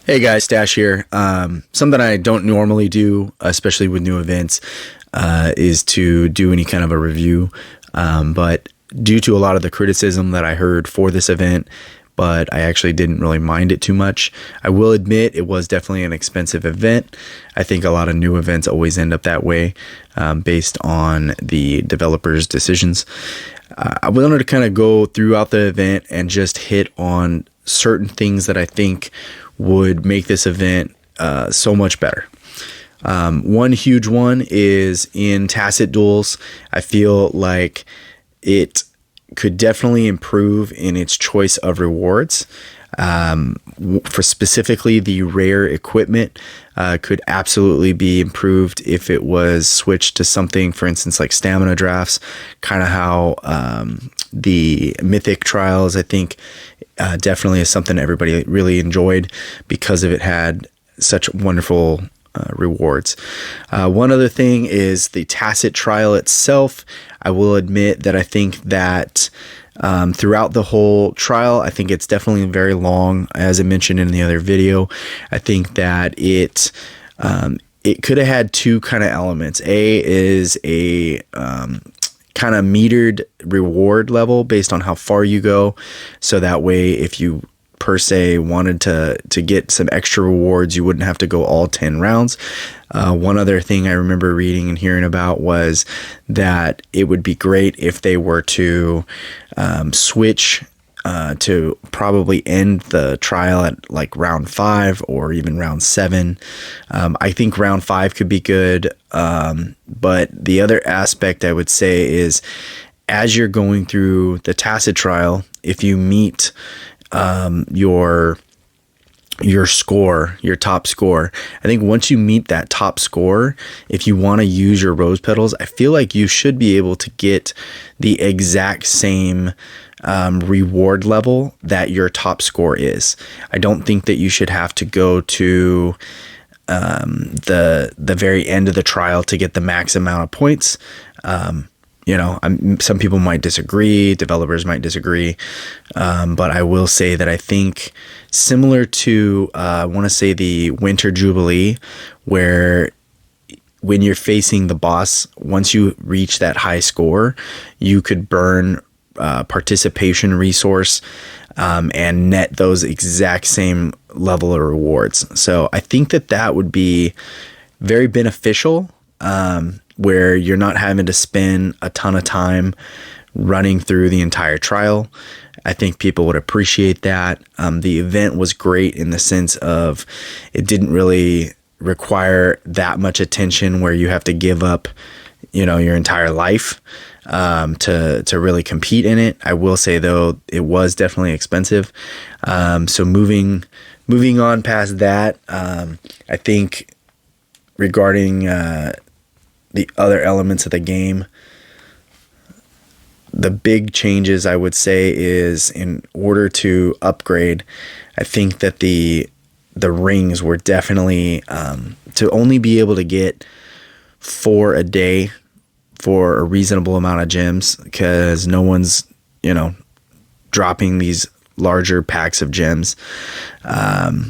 Hey guys, Stash here. Something I don't normally do, especially with new events, is to do any kind of a review. But due to a lot of the criticism that I heard for this event, but I actually didn't really mind it too much. I will admit it was definitely an expensive event. I think a lot of new events always end up that way, based on the developers' decisions. I wanted to kind of go throughout the event and just hit on certain things that I think would make this event so much better. One huge one is in Tacit duels. I feel like it could definitely improve in its choice of rewards. For specifically the rare equipment, could absolutely be improved if it was switched to something, for instance, like stamina drafts, kind of how the mythic trials, I think, definitely is something everybody really enjoyed because of it had such wonderful rewards. One other thing is the Tacit trial itself. I will admit that I think that throughout the whole trial, I think it's definitely very long. As I mentioned in the other video, I think that it could have had two kind of elements. A is a kind of metered reward level based on how far you go, so that way if you per se wanted to get some extra rewards, you wouldn't have to go all 10 rounds. One other thing I remember reading and hearing about was that it would be great if they were to switch to probably end the trial at like round 5 or even round 7. I think round 5 could be good. But the other aspect I would say is, as you're going through the Tacit trial, if you meet your score, your top score, I think once you meet that top score, if you want to use your rose petals, I feel like you should be able to get the exact same reward level that your top score is. I don't think that you should have to go to the very end of the trial to get the max amount of points. Some people might disagree, developers might disagree, but I will say that I think similar to, I want to say the Winter Jubilee, where when you're facing the boss, once you reach that high score, you could burn participation resource and net those exact same level of rewards. So I think that would be very beneficial, where you're not having to spend a ton of time running through the entire trial. I think people would appreciate that. The event was great in the sense of it didn't really require that much attention where you have to give up, your entire life to really compete in it. I will say though, it was definitely expensive. So moving on past that, I think regarding the other elements of the game, the big changes I would say is, in order to upgrade, I think that the rings were definitely to only be able to get 4 a day for a reasonable amount of gems, because no one's dropping these larger packs of gems. I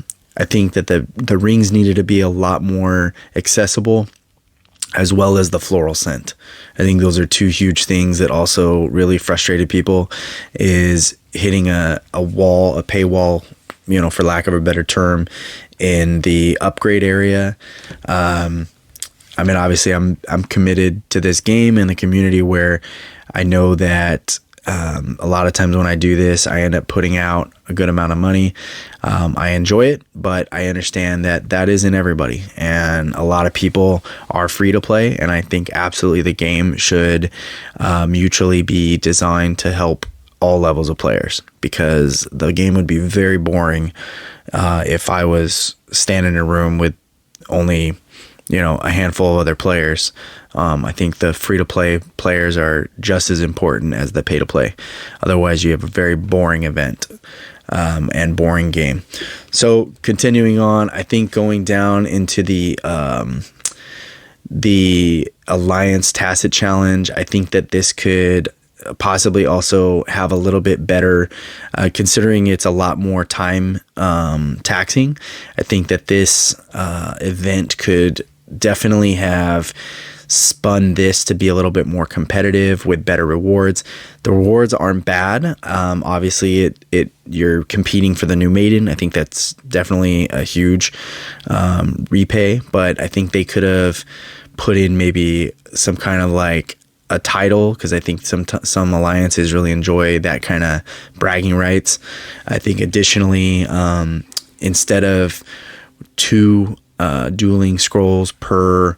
think that the rings needed to be a lot more accessible, as well as the floral scent. I think those are two huge things that also really frustrated people, is hitting a wall, a paywall, for lack of a better term, in the upgrade area. Obviously I'm committed to this game and the community, where I know that a lot of times when I do this, I end up putting out a good amount of money. I enjoy it, but I understand that isn't everybody, and a lot of people are free to play, and I think absolutely the game should mutually be designed to help all levels of players, because the game would be very boring if I was standing in a room with only a handful of other players. I think the free-to-play players are just as important as the pay-to-play. Otherwise, you have a very boring event and boring game. So continuing on, I think going down into the Alliance Tacit Challenge, I think that this could possibly also have a little bit better, considering it's a lot more time taxing. I think that this event could definitely have spun this to be a little bit more competitive with better rewards. The rewards aren't bad. Obviously you're competing for the new maiden. I think that's definitely a huge repay, but I think they could have put in maybe some kind of like a title, because I think some alliances really enjoy that kind of bragging rights. I think additionally, instead of 2 dueling scrolls per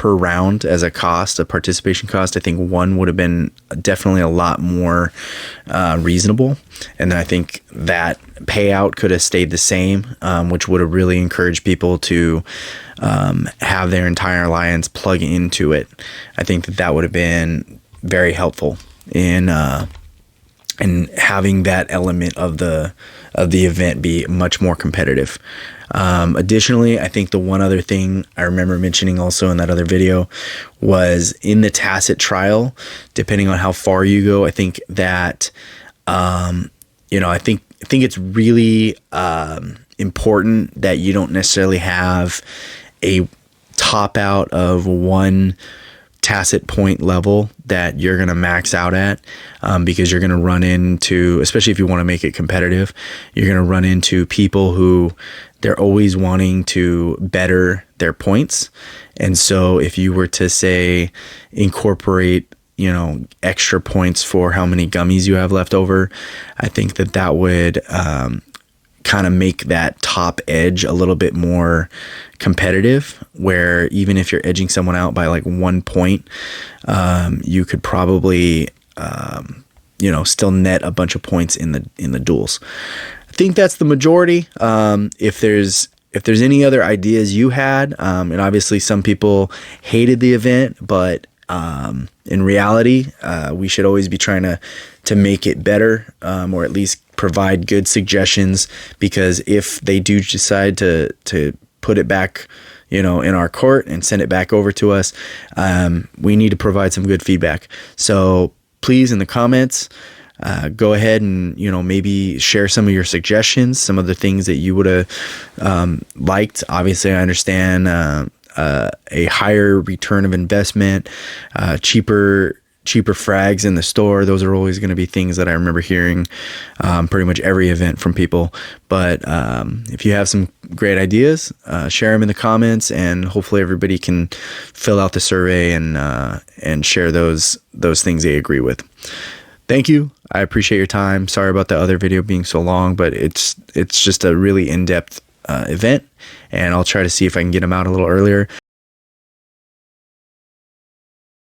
round as a participation cost, I think 1 would have been definitely a lot more reasonable. And then I think that payout could have stayed the same, which would have really encouraged people to have their entire alliance plug into it. I think that would have been very helpful in having that element of the event be much more competitive. Additionally, I think the one other thing I remember mentioning also in that other video was in the Tacit trial, depending on how far you go, I think that, I think it's really important that you don't necessarily have a top out of 1 Tacit point level that you're going to max out at, because you're going to run into, especially if you want to make it competitive, you're going to run into people who they're always wanting to better their points. And so if you were to say incorporate, extra points for how many gummies you have left over, I think that would kind of make that top edge a little bit more competitive, where even if you're edging someone out by like 1 point, you could probably still net a bunch of points in the duels. I think that's the majority. If there's any other ideas you had, and obviously some people hated the event, but in reality, we should always be trying to make it better, or at least provide good suggestions, because if they do decide to put it back, in our court and send it back over to us, we need to provide some good feedback. So please, in the comments, go ahead and, maybe share some of your suggestions, some of the things that you would have liked. Obviously, I understand a higher return of investment, cheaper frags in the store. Those are always going to be things that I remember hearing pretty much every event from people. But if you have some great ideas, share them in the comments, and hopefully everybody can fill out the survey and share those things they agree with. Thank you. I appreciate your time. Sorry about the other video being so long, but it's just a really in-depth event, and I'll try to see if I can get them out a little earlier.